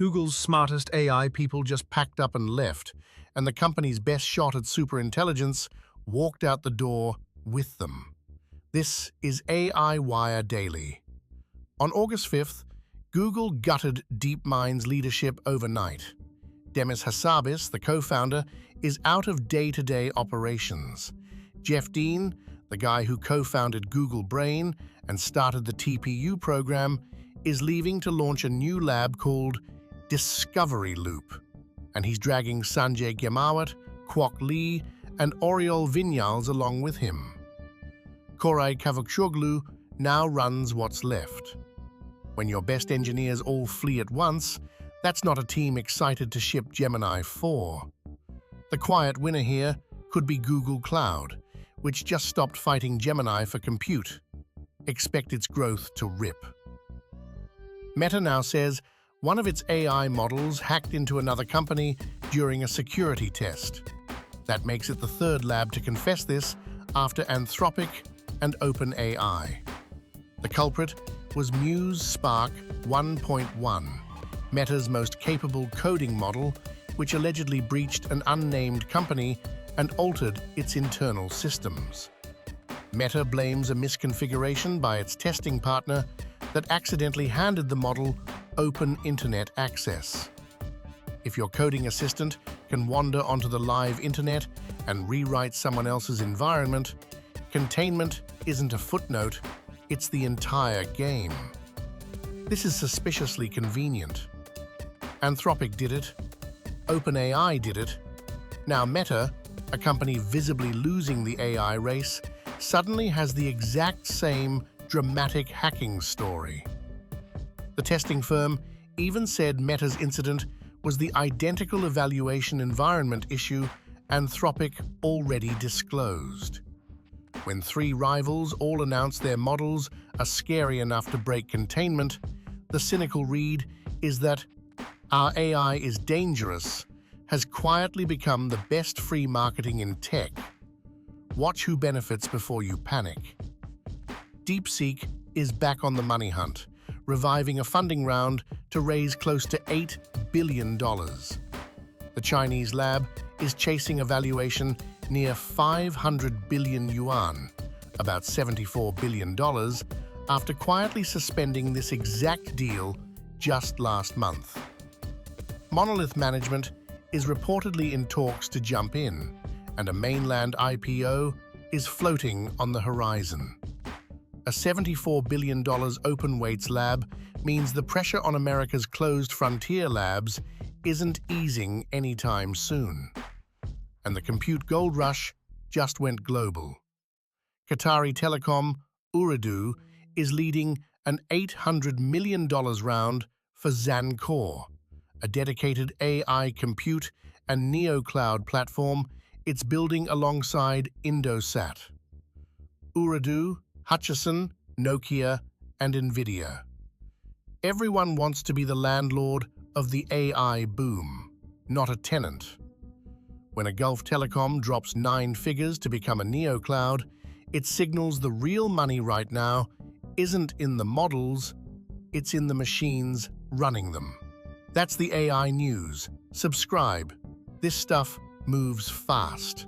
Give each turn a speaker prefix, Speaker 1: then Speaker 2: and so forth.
Speaker 1: Google's smartest AI people just packed up and left, and the company's best shot at superintelligence walked out the door with them. This is AI Wire Daily. On August 5th, Google gutted DeepMind's leadership overnight. Demis Hassabis, the co-founder, is out of day-to-day operations. Jeff Dean, the guy who co-founded Google Brain and started the TPU program, is leaving to launch a new lab called Discovery Loop, and he's dragging Sanjay Ghemawat, Kwok Lee, and Oriol Vinyals along with him. Koray Kavukoglu now runs what's left. When your best engineers all flee at once, that's not a team excited to ship Gemini 4. The quiet winner here could be Google Cloud, which just stopped fighting Gemini for compute. Expect its growth to rip. Meta now says one of its AI models hacked into another company during a security test. That makes it the third lab to confess this after Anthropic and OpenAI. The culprit was Muse Spark 1.1, Meta's most capable coding model, which allegedly breached an unnamed company and altered its internal systems. Meta blames a misconfiguration by its testing partner that accidentally handed the model open internet access. If your coding assistant can wander onto the live internet and rewrite someone else's environment, containment isn't a footnote, it's the entire game. This is suspiciously convenient. Anthropic did it. OpenAI did it. Now Meta, a company visibly losing the AI race, suddenly has the exact same dramatic hacking story. The testing firm even said Meta's incident was the identical evaluation environment issue Anthropic already disclosed. When three rivals all announce their models are scary enough to break containment, the cynical read is that "our AI is dangerous" has quietly become the best free marketing in tech. Watch who benefits before you panic. DeepSeek is back on the money hunt, reviving a funding round to raise close to $8 billion. The Chinese lab is chasing a valuation near 500 billion yuan, about $74 billion, after quietly suspending this exact deal just last month. Monolith Management is reportedly in talks to jump in, and a mainland IPO is floating on the horizon. A $74 billion open weights lab means the pressure on America's closed frontier labs isn't easing anytime soon. And the compute gold rush just went global. Qatari telecom Ooredoo is leading an $800 million round for Zankore, a dedicated AI compute and neocloud platform it's building alongside Indosat. Ooredoo, Hutchison, Nokia, and Nvidia. Everyone wants to be the landlord of the AI boom, not a tenant. When a Gulf Telecom drops 9 figures to become a neocloud, it signals the real money right now isn't in the models, it's in the machines running them. That's the AI news. Subscribe. This stuff moves fast.